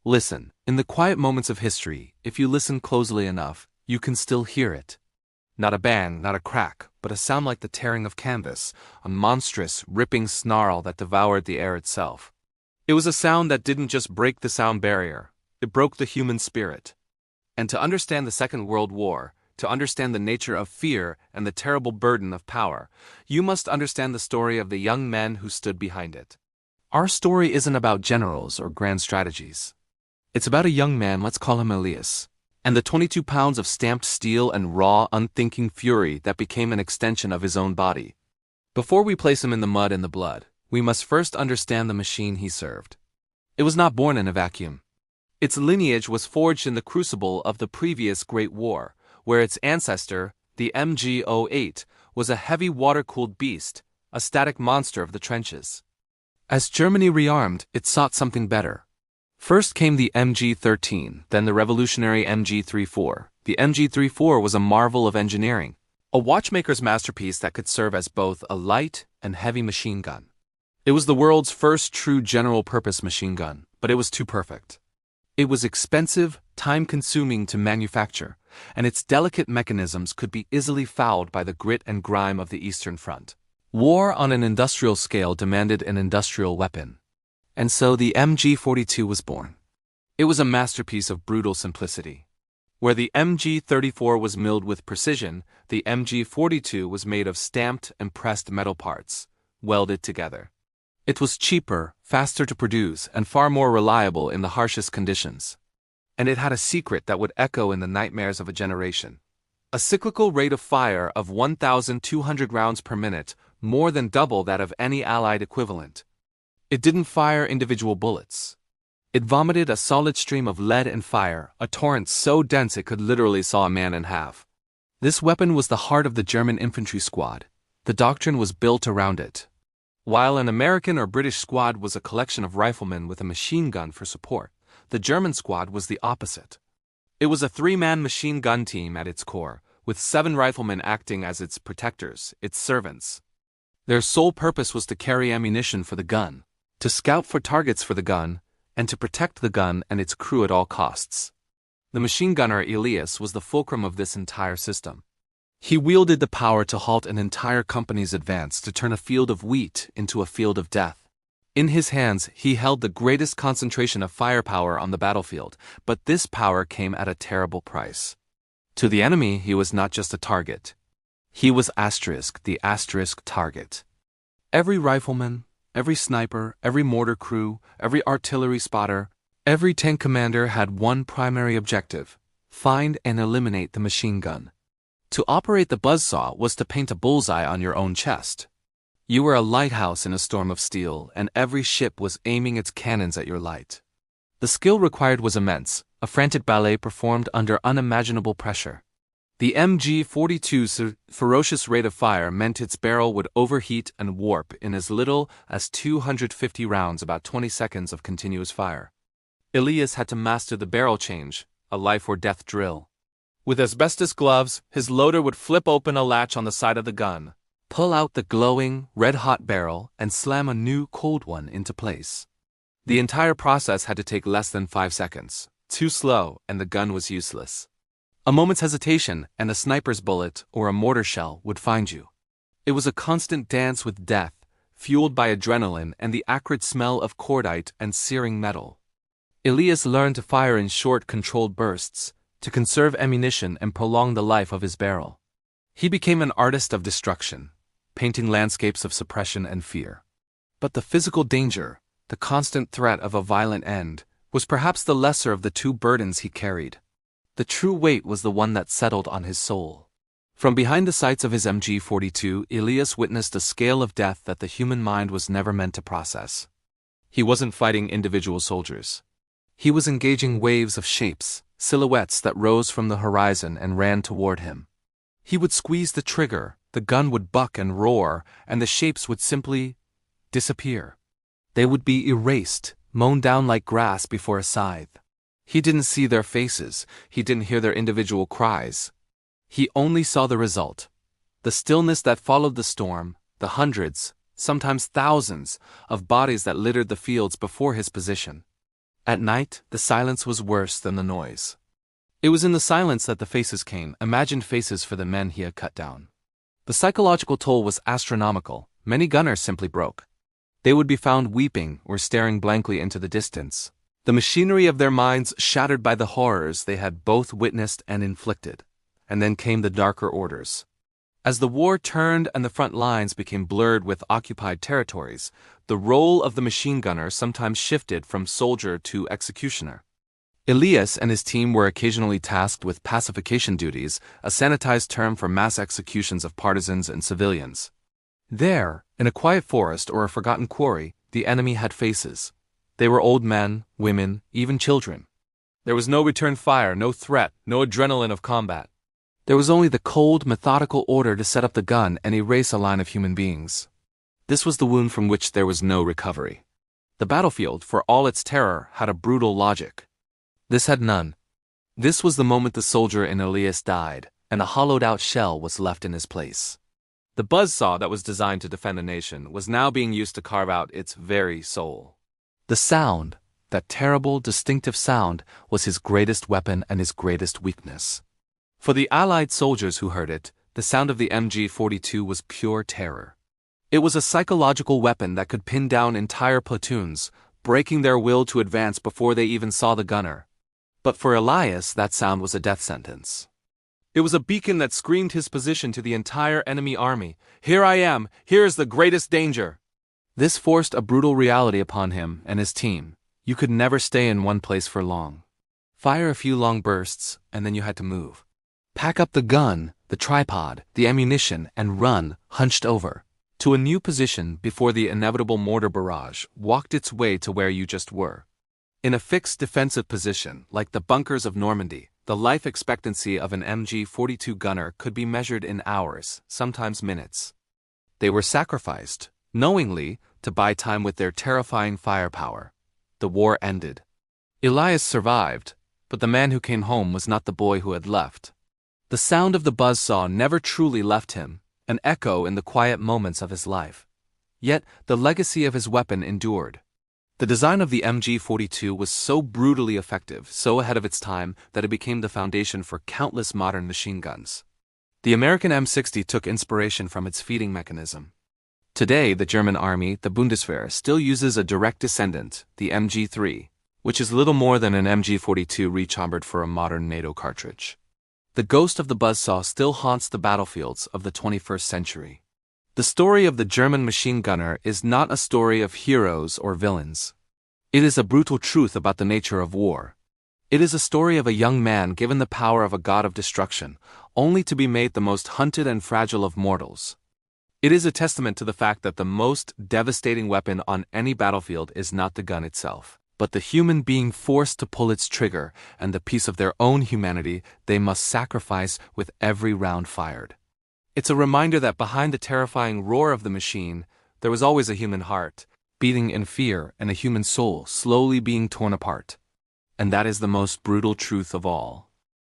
Listen, in the quiet moments of history, if you listen closely enough, you can still hear it. Not a bang, not a crack, but a sound like the tearing of canvas, a monstrous, ripping snarl that devoured the air itself. It was a sound that didn't just break the sound barrier, it broke the human spirit. And to understand the Second World War, to understand the nature of fear and the terrible burden of power, you must understand the story of the young men who stood behind it. Our story isn't about generals or grand strategies. It's about a young man, let's call him Elias, and the 22 pounds of stamped steel and raw, unthinking fury that became an extension of his own body. Before we place him in the mud and the blood, we must first understand the machine he served. It was not born in a vacuum. Its lineage was forged in the crucible of the previous Great War, where its ancestor, the MG08, was a heavy water-cooled beast, a static monster of the trenches. As Germany rearmed, it sought something better. First came the MG13, then the revolutionary MG34. The MG34 was a marvel of engineering, a watchmaker's masterpiece that could serve as both a light and heavy machine gun. It was the world's first true general-purpose machine gun, but it was too perfect. It was expensive, time-consuming to manufacture, and its delicate mechanisms could be easily fouled by the grit and grime of the Eastern Front. War on an industrial scale demanded an industrial weapon. And so the MG42 was born. It was a masterpiece of brutal simplicity. Where the MG34 was milled with precision, the MG42 was made of stamped and pressed metal parts, welded together. It was cheaper, faster to produce, and far more reliable in the harshest conditions. And it had a secret that would echo in the nightmares of a generation. A cyclical rate of fire of 1,200 rounds per minute, more than double that of any Allied equivalent. It didn't fire individual bullets. It vomited a solid stream of lead and fire, a torrent so dense it could literally saw a man in half. This weapon was the heart of the German infantry squad. The doctrine was built around it. While an American or British squad was a collection of riflemen with a machine gun for support, the German squad was the opposite. It was a three-man machine gun team at its core, with 7 riflemen acting as its protectors, its servants. Their sole purpose was to carry ammunition for the gun, to scout for targets for the gun, and to protect the gun and its crew at all costs. The machine gunner Elias was the fulcrum of this entire system. He wielded the power to halt an entire company's advance, to turn a field of wheat into a field of death. In his hands, he held the greatest concentration of firepower on the battlefield, but this power came at a terrible price. To the enemy, he was not just a target. He was the asterisk target. Every rifleman, every sniper, every mortar crew, every artillery spotter, every tank commander had one primary objective: find and eliminate the machine gun. To operate the buzzsaw was to paint a bullseye on your own chest. You were a lighthouse in a storm of steel, and every ship was aiming its cannons at your light. The skill required was immense, a frantic ballet performed under unimaginable pressure. The MG42's ferocious rate of fire meant its barrel would overheat and warp in as little as 250 rounds, about 20 seconds of continuous fire. Elias had to master the barrel change, a life-or-death drill. With asbestos gloves, his loader would flip open a latch on the side of the gun, pull out the glowing, red-hot barrel, and slam a new, cold one into place. The entire process had to take less than 5 seconds. Too slow, and the gun was useless. A moment's hesitation, and a sniper's bullet or a mortar shell would find you. It was a constant dance with death, fueled by adrenaline and the acrid smell of cordite and searing metal. Elias learned to fire in short, controlled bursts, to conserve ammunition and prolong the life of his barrel. He became an artist of destruction, painting landscapes of suppression and fear. But the physical danger, the constant threat of a violent end, was perhaps the lesser of the two burdens he carried. The true weight was the one that settled on his soul. From behind the sights of his MG42, Elias witnessed a scale of death that the human mind was never meant to process. He wasn't fighting individual soldiers. He was engaging waves of shapes, silhouettes that rose from the horizon and ran toward him. He would squeeze the trigger, the gun would buck and roar, and the shapes would simply disappear. They would be erased, mown down like grass before a scythe. He didn't see their faces, he didn't hear their individual cries. He only saw the result. The stillness that followed the storm, the hundreds, sometimes thousands, of bodies that littered the fields before his position. At night, the silence was worse than the noise. It was in the silence that the faces came, imagined faces for the men he had cut down. The psychological toll was astronomical. Many gunners simply broke. They would be found weeping or staring blankly into the distance, the machinery of their minds shattered by the horrors they had both witnessed and inflicted. And then came the darker orders. As the war turned and the front lines became blurred with occupied territories, the role of the machine gunner sometimes shifted from soldier to executioner. Elias and his team were occasionally tasked with pacification duties, a sanitized term for mass executions of partisans and civilians. There, in a quiet forest or a forgotten quarry, the enemy had faces. They were old men, women, even children. There was no return fire, no threat, no adrenaline of combat. There was only the cold, methodical order to set up the gun and erase a line of human beings. This was the wound from which there was no recovery. The battlefield, for all its terror, had a brutal logic. This had none. This was the moment the soldier in Elias died, and a hollowed-out shell was left in his place. The buzzsaw that was designed to defend a nation was now being used to carve out its very soul. The sound, that terrible, distinctive sound, was his greatest weapon and his greatest weakness. For the Allied soldiers who heard it, the sound of the MG42 was pure terror. It was a psychological weapon that could pin down entire platoons, breaking their will to advance before they even saw the gunner. But for Elias, that sound was a death sentence. It was a beacon that screamed his position to the entire enemy army. Here I am, here is the greatest danger. This forced a brutal reality upon him and his team. You could never stay in one place for long. Fire a few long bursts, and then you had to move. Pack up the gun, the tripod, the ammunition, and run, hunched over, to a new position before the inevitable mortar barrage walked its way to where you just were. In a fixed defensive position, like the bunkers of Normandy, the life expectancy of an MG42 gunner could be measured in hours, sometimes minutes. They were sacrificed, knowingly, to buy time with their terrifying firepower. The war ended. Elias survived, but the man who came home was not the boy who had left. The sound of the buzzsaw never truly left him, an echo in the quiet moments of his life. Yet the legacy of his weapon endured. The design of the MG42 was so brutally effective, so ahead of its time, that it became the foundation for countless modern machine guns. The American M60 took inspiration from its feeding mechanism. Today, the German army, the Bundeswehr, still uses a direct descendant, the MG3, which is little more than an MG42 rechambered for a modern NATO cartridge. The ghost of the buzzsaw still haunts the battlefields of the 21st century. The story of the German machine gunner is not a story of heroes or villains. It is a brutal truth about the nature of war. It is a story of a young man given the power of a god of destruction, only to be made the most hunted and fragile of mortals. It is a testament to the fact that the most devastating weapon on any battlefield is not the gun itself, but the human being forced to pull its trigger and the piece of their own humanity they must sacrifice with every round fired. It's a reminder that behind the terrifying roar of the machine, there was always a human heart, beating in fear, and a human soul slowly being torn apart. And that is the most brutal truth of all.